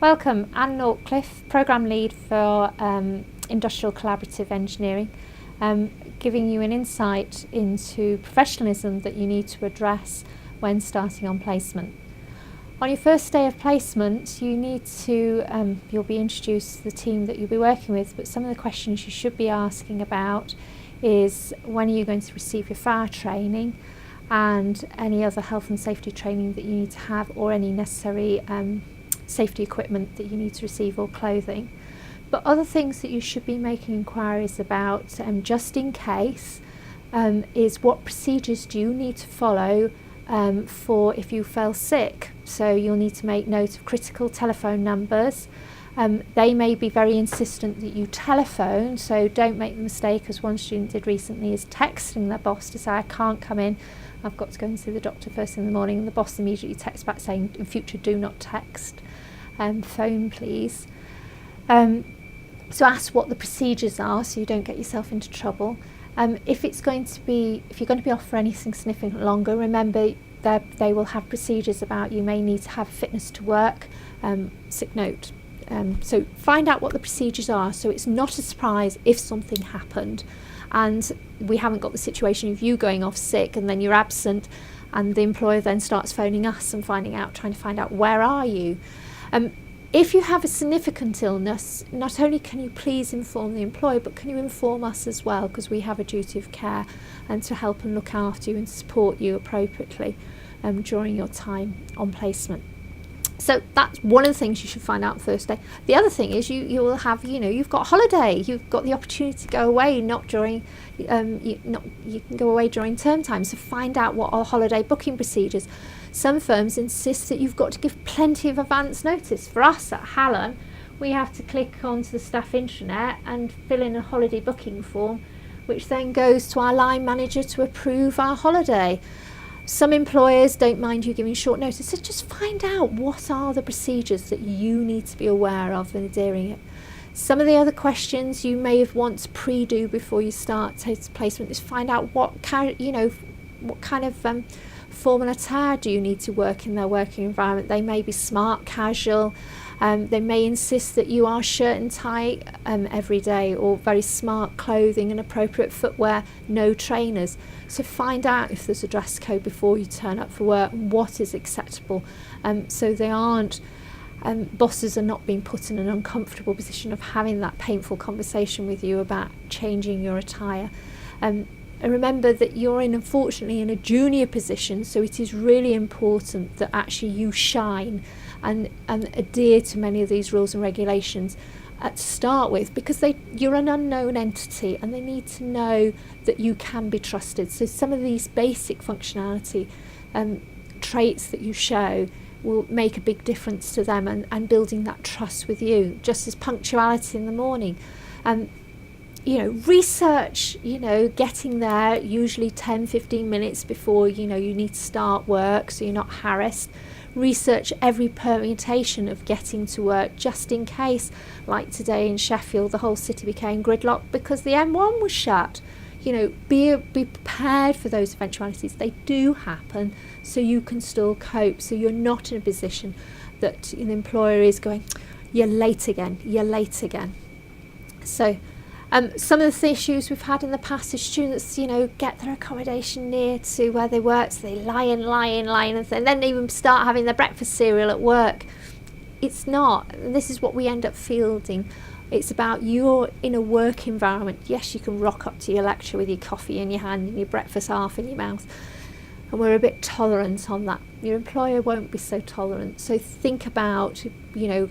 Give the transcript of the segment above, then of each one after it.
Welcome, Anne Nortcliffe, Programme Lead for Industrial Collaborative Engineering, giving you an insight into professionalism that you need to address when starting on placement. On your first day of placement, you need to, you'll be introduced to the team that you'll be working with, but some of the questions you should be asking about is when are you going to receive your fire training and any other health and safety training that you need to have, or any necessary safety equipment that you need to receive or clothing. But other things that you should be making inquiries about, just in case, is what procedures do you need to follow for if you fell sick. So you'll need to make note of critical telephone numbers. They may be very insistent that you telephone, so don't make the mistake, as one student did recently, is texting their boss to say, I can't come in, I've got to go and see the doctor first thing in the morning, and the boss immediately texts back saying, in future do not text, phone please. So ask what the procedures are so you don't get yourself into trouble. If you're going to be off for anything significantly longer, remember that they will have procedures about you may need to have fitness to work, sick note. So find out what the procedures are so it's not a surprise if something happened and we haven't got the situation of you going off sick and then you're absent and the employer then starts phoning us and trying to find out where are you. If you have a significant illness, not only can you please inform the employer, but can you inform us as well, because we have a duty of care and to help and look after you and support you appropriately during your time on placement. So that's one of the things you should find out first day. The other thing is you will have, you've got holiday, you've got the opportunity to go away, not during, you can go away during term time. So find out what are holiday booking procedures. Some firms insist that you've got to give plenty of advance notice. For us at Hallam, we have to click onto the staff intranet and fill in a holiday booking form, which then goes to our line manager to approve our holiday. Some employers don't mind you giving short notice, so just find out what are the procedures that you need to be aware of in adhering it. Some of the other questions you may have want to pre-do before you start placement is find out what kind of formal attire do you need to work in their working environment. They may be smart casual, they may insist that you are shirt and tie every day, or very smart clothing and appropriate footwear, no trainers. So find out if there's a dress code before you turn up for work, what is acceptable, so they aren't, bosses are not being put in an uncomfortable position of having that painful conversation with you about changing your attire. And remember that you're unfortunately in a junior position, so it is really important that actually you shine and adhere to many of these rules and regulations to start with, because you're an unknown entity and they need to know that you can be trusted. So some of these basic functionality traits that you show will make a big difference to them and building that trust with you, just as punctuality in the morning. Research, getting there usually 10-15 minutes before you need to start work so you're not harassed. Research every permutation of getting to work, just in case, like today in Sheffield, the whole city became gridlocked because the M1 was shut. Be prepared for those eventualities. They do happen, so you can still cope, so you're not in a position that an employer is going, you're late again. So some of the issues we've had in the past is students, get their accommodation near to where they work, so they lie in, and then they even start having their breakfast cereal at work. It's not. This is what we end up fielding. It's about you're in a work environment. Yes, you can rock up to your lecture with your coffee in your hand and your breakfast half in your mouth, and we're a bit tolerant on that. Your employer won't be so tolerant. So think about,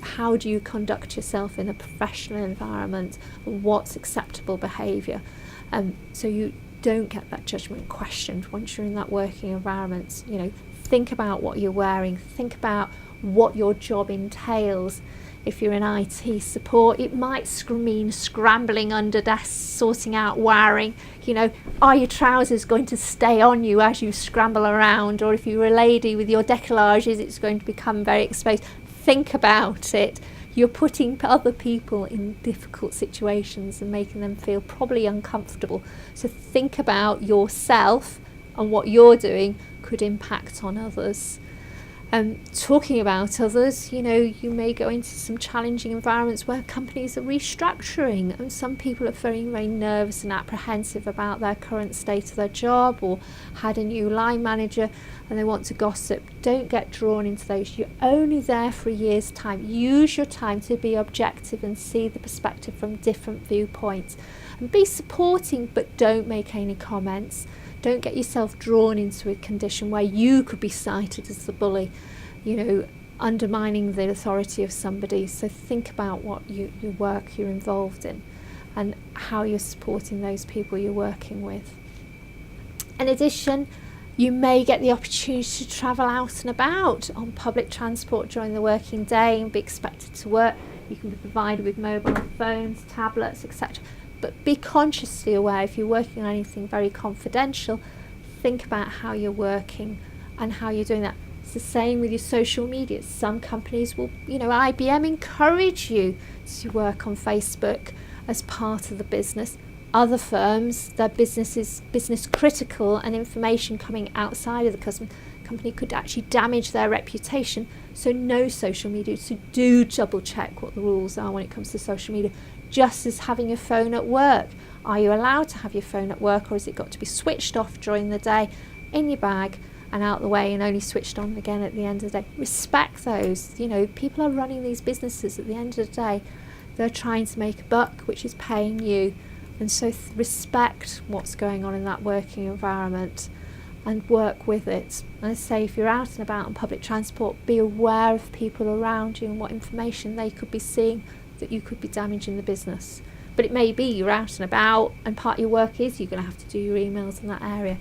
how do you conduct yourself in a professional environment and what's acceptable behaviour, so you don't get that judgment questioned once you're in that working environment. Think about what you're wearing, think about what your job entails. If you're in IT support, it might mean scrambling under desks, sorting out wiring. Are your trousers going to stay on you as you scramble around? Or if you're a lady with your décollages, it's going to become very exposed. Think about it. You're putting other people in difficult situations and making them feel probably uncomfortable. So think about yourself and what you're doing could impact on others. Talking about others, you may go into some challenging environments where companies are restructuring, and some people are feeling very nervous and apprehensive about their current state of their job, or had a new line manager and they want to gossip. Don't get drawn into those. You're only there for a year's time. Use your time to be objective and see the perspective from different viewpoints, and be supporting, but don't make any comments. Don't get yourself drawn into a condition where you could be cited as the bully, undermining the authority of somebody. So think about what your work you're involved in and how you're supporting those people you're working with. In addition, you may get the opportunity to travel out and about on public transport during the working day and be expected to work. You can be provided with mobile phones, tablets, etc. But be consciously aware, if you're working on anything very confidential, think about how you're working and how you're doing that. It's the same with your social media. Some companies will, IBM encourage you to work on Facebook as part of the business. Other firms, their business is business critical, and information coming outside of the company could actually damage their reputation. So no social media. So do double check what the rules are when it comes to social media. Just as having your phone at work. Are you allowed to have your phone at work, or has it got to be switched off during the day, in your bag and out the way, and only switched on again at the end of the day? Respect those. People are running these businesses at the end of the day. They're trying to make a buck, which is paying you. And so respect what's going on in that working environment and work with it. And I say, if you're out and about on public transport, be aware of people around you and what information they could be seeing that you could be damaging the business. But it may be you're out and about, and part of your work is you're going to have to do your emails in that area.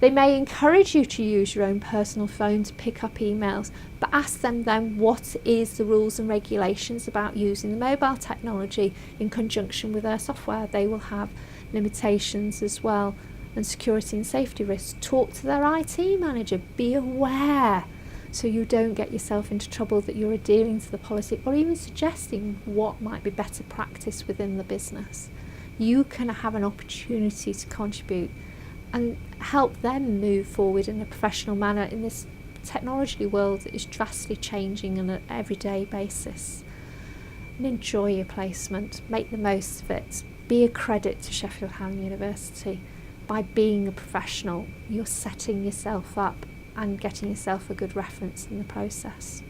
They may encourage you to use your own personal phone to pick up emails, but ask them then what is the rules and regulations about using the mobile technology in conjunction with their software. They will have limitations as well, and security and safety risks. Talk to their IT manager. Be aware, so you don't get yourself into trouble that you're adhering to the policy, or even suggesting what might be better practice within the business. You can have an opportunity to contribute and help them move forward in a professional manner in this technology world that is drastically changing on an everyday basis. And enjoy your placement. Make the most of it. Be a credit to Sheffield Hallam University. By being a professional, you're setting yourself up and getting yourself a good reference in the process.